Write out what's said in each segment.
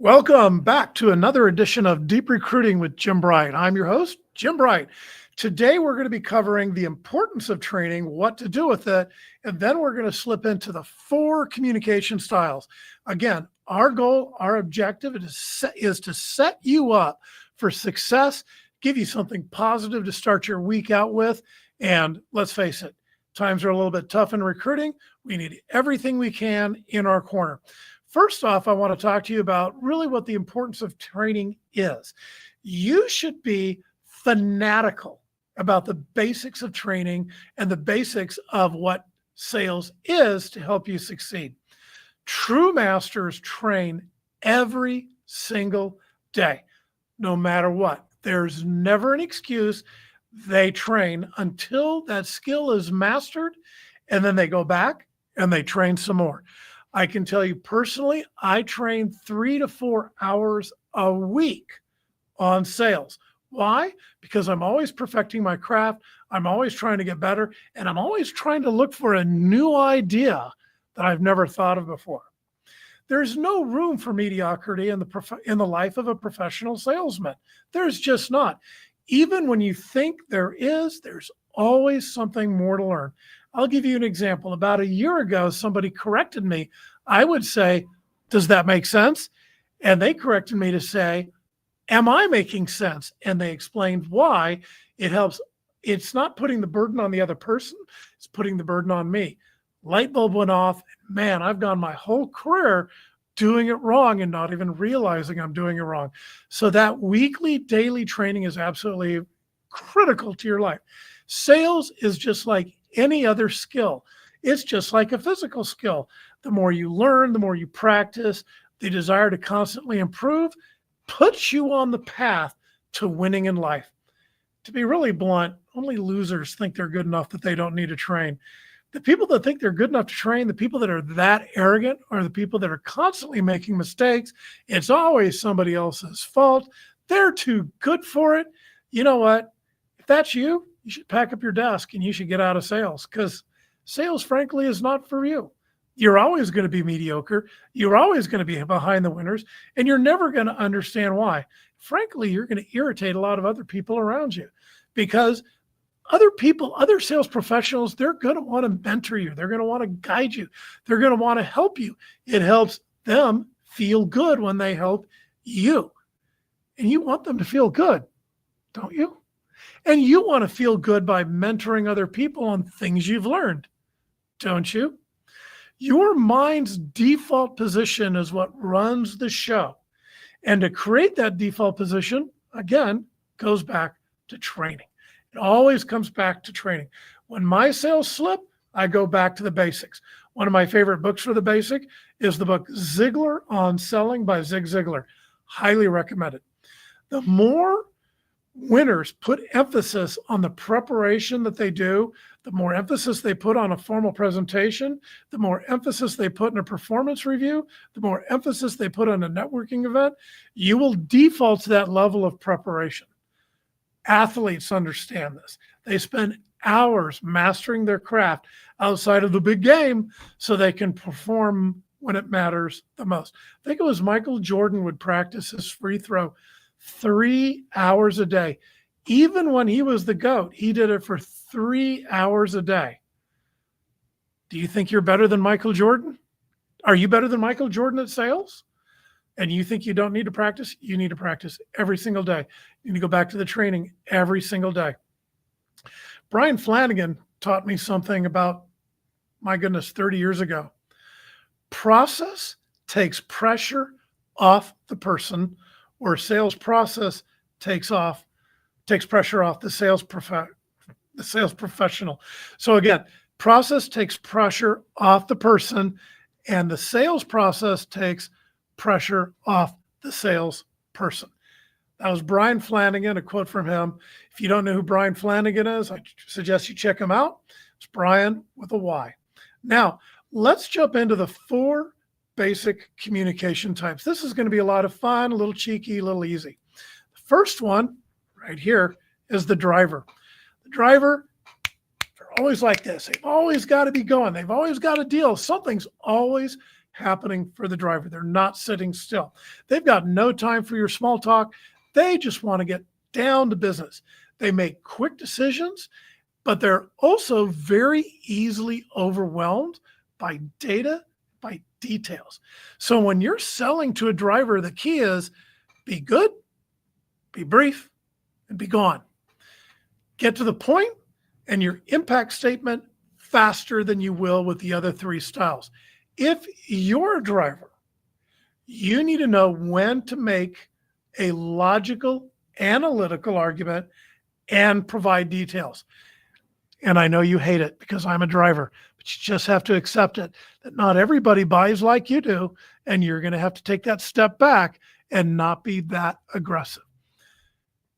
Welcome back to another edition of Deep Recruiting with Jim Bright. I'm your host, Jim Bright. Today, we're going to be covering the importance of training, what to do with it, and then we're going to slip into the 4 communication styles. Again, our goal, our objective is to set you up for success, give you something positive to start your week out with. And let's face it, times are a little bit tough in recruiting. We need everything we can in our corner. First off, I want to talk to you about really what the importance of training is. You should be fanatical about the basics of training and the basics of what sales is to help you succeed. True masters train every single day, no matter what. There's never an excuse. They train until that skill is mastered, and then they go back and they train some more. I can tell you personally, I train 3 to 4 hours a week on sales. Why? Because I'm always perfecting my craft. I'm always trying to get better, and I'm always trying to look for a new idea that I've never thought of before. There's no room for mediocrity in the life of a professional salesman. There's just not. Even when you think there is, there's always something more to learn. I'll give you an example. About a year ago, somebody corrected me. I would say, does that make sense? And they corrected me to say, am I making sense? And they explained why. It helps. It's not putting the burden on the other person. It's putting the burden on me. Light bulb went off. Man, I've gone my whole career doing it wrong and not even realizing I'm doing it wrong. So that weekly, daily training is absolutely critical to your life. Sales is just like any other skill. It's just like a physical skill. The more you learn, the more you practice, the desire to constantly improve puts you on the path to winning in life. To be really blunt, only losers think they're good enough that they don't need to train. The people that think they're good enough to train, the people that are that arrogant, are the people that are constantly making mistakes. It's always somebody else's fault. They're too good for it. You know what? If that's you, you should pack up your desk and you should get out of sales, because sales, frankly, is not for you. You're always going to be mediocre. You're always going to be behind the winners, and you're never going to understand why. Frankly, you're going to irritate a lot of other people around you, because other people, other sales professionals, they're going to want to mentor you. They're going to want to guide you. They're going to want to help you. It helps them feel good when they help you. And you want them to feel good, don't you? And you want to feel good by mentoring other people on things you've learned, don't you? Your mind's default position is what runs the show. And to create that default position, again, goes back to training. It always comes back to training. When my sales slip, I go back to the basics. One of my favorite books for the basic is the book Ziglar on Selling by Zig Ziglar. Highly recommended. The more winners put emphasis on the preparation that they do, the more emphasis they put on a formal presentation, the more emphasis they put in a performance review, the more emphasis they put on a networking event, you will default to that level of preparation. Athletes understand this. They spend hours mastering their craft outside of the big game so they can perform when it matters the most. I think it was Michael Jordan would practice his free throw 3 hours a day. Even when he was the GOAT, he did it for 3 hours a day. Do you think you're better than Michael Jordan? Are you better than Michael Jordan at sales? And you think you don't need to practice? You need to practice every single day. You need to go back to the training every single day. Brian Flanagan taught me something about, my goodness, 30 years ago. Process takes pressure off the person, or sales process takes pressure off the sales professional. So again, process takes pressure off the person, and the sales process takes pressure off the salesperson. That was Brian Flanagan, a quote from him. If you don't know who Brian Flanagan is, I suggest you check him out. It's Brian with a Y. Now, let's jump into the 4 basic communication types. This is going to be a lot of fun, a little cheeky, a little easy. The first one right here is the driver. The driver, for always like this. They've always got to be going. They've always got a deal. Something's always happening for the driver. They're not sitting still. They've got no time for your small talk. They just want to get down to business. They make quick decisions, but they're also very easily overwhelmed by data, by details. So when you're selling to a driver, the key is be good, be brief, and be gone. Get to the point and your impact statement faster than you will with the other three styles. If you're a driver, you need to know when to make a logical, analytical argument and provide details. And I know you hate it because I'm a driver, but you just have to accept it, that not everybody buys like you do, and you're going to have to take that step back and not be that aggressive.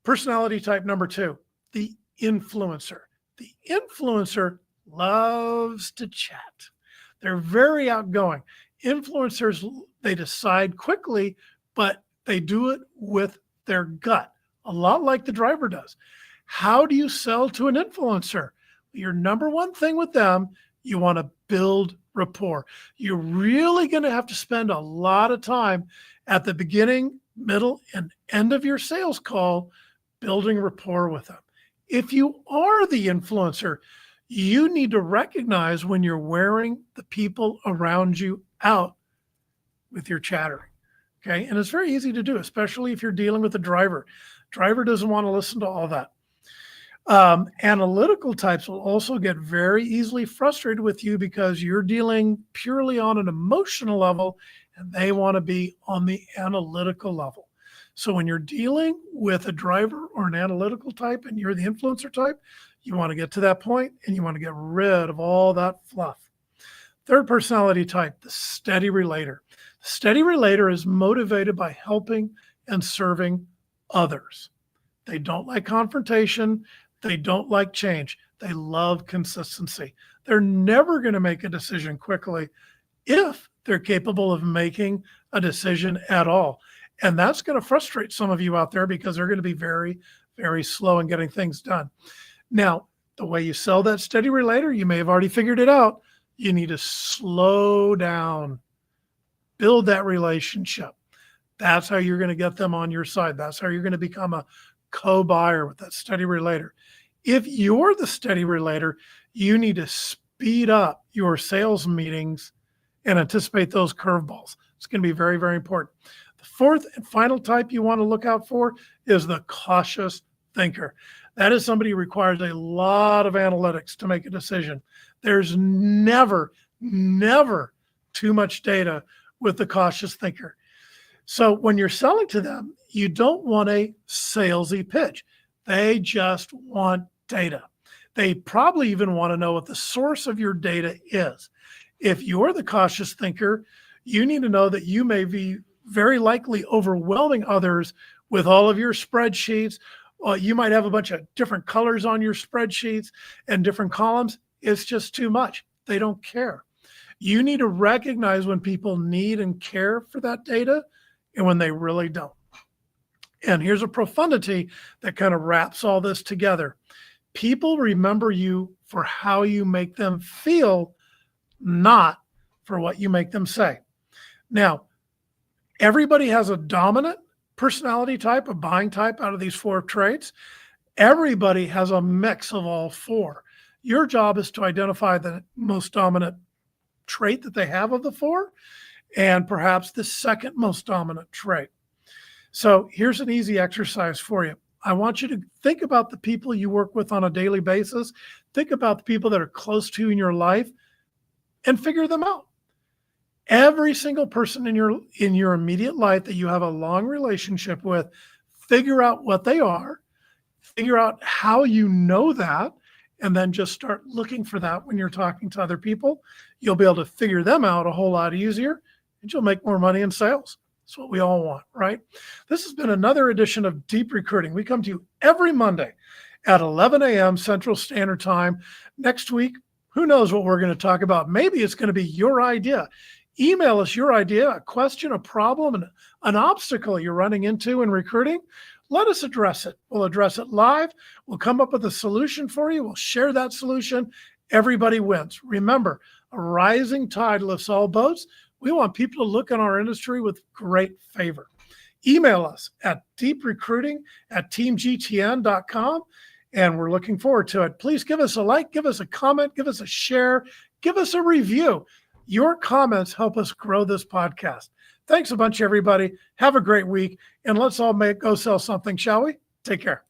Personality type number 2, the influencer. The influencer loves to chat. They're very outgoing. Influencers, they decide quickly, but they do it with their gut, a lot like the driver does. How do you sell to an influencer? Your number one thing with them, you want to build rapport. You're really going to have to spend a lot of time at the beginning, middle, and end of your sales call building rapport with them. If you are the influencer, you need to recognize when you're wearing the people around you out with your chattering. Okay. And it's very easy to do, especially if you're dealing with a driver. Driver doesn't want to listen to all that. Analytical types will also get very easily frustrated with you because you're dealing purely on an emotional level and they want to be on the analytical level. So when you're dealing with a driver or an analytical type and you're the influencer type, you want to get to that point and you want to get rid of all that fluff. Third personality type, the steady relator. The steady relator is motivated by helping and serving others. They don't like confrontation. They don't like change. They love consistency. They're never going to make a decision quickly if they're capable of making a decision at all. And that's going to frustrate some of you out there because they're going to be very, very slow in getting things done. Now, the way you sell that steady relator, you may have already figured it out. You need to slow down, build that relationship. That's how you're going to get them on your side. That's how you're going to become a co-buyer with that steady relator. If you're the steady relator, you need to speed up your sales meetings and anticipate those curveballs. It's going to be very, very important. The fourth and final type you want to look out for is the cautious thinker. That is somebody who requires a lot of analytics to make a decision. There's never too much data with the cautious thinker. So when you're selling to them, you don't want a salesy pitch. They just want data. They probably even want to know what the source of your data is. If you're the cautious thinker, you need to know that you may be very likely overwhelming others with all of your spreadsheets. You might have a bunch of different colors on your spreadsheets and different columns. It's just too much. They don't care. You need to recognize when people need and care for that data and when they really don't. And here's a profundity that kind of wraps all this together. People remember you for how you make them feel, not for what you make them say. Now, everybody has a dominant personality type, a buying type out of these 4 traits. Everybody has a mix of all 4. Your job is to identify the most dominant trait that they have of the 4, and perhaps the second most dominant trait. So here's an easy exercise for you. I want you to think about the people you work with on a daily basis. Think about the people that are close to you in your life and figure them out. Every single person in your immediate life that you have a long relationship with, figure out what they are, figure out how you know that, and then just start looking for that when you're talking to other people. You'll be able to figure them out a whole lot easier, and you'll make more money in sales. That's what we all want, right? This has been another edition of Deep Recruiting. We come to you every Monday at 11 a.m. Central Standard Time. Next week, who knows what we're going to talk about? Maybe it's going to be your idea. Email us your idea, a question, a problem, and an obstacle you're running into in recruiting. let us address it. We'll address it live. We'll come up with a solution for you. We'll share that solution. Everybody wins. Remember, a rising tide lifts all boats. We want people to look on our industry with great favor. Email us at deeprrecruiting@teamgtn.com, and we're looking forward to it. Please give us a like, give us a comment, give us a share, give us a review. Your comments help us grow this podcast. Thanks a bunch, everybody. Have a great week, and let's all go sell something, shall we? Take care.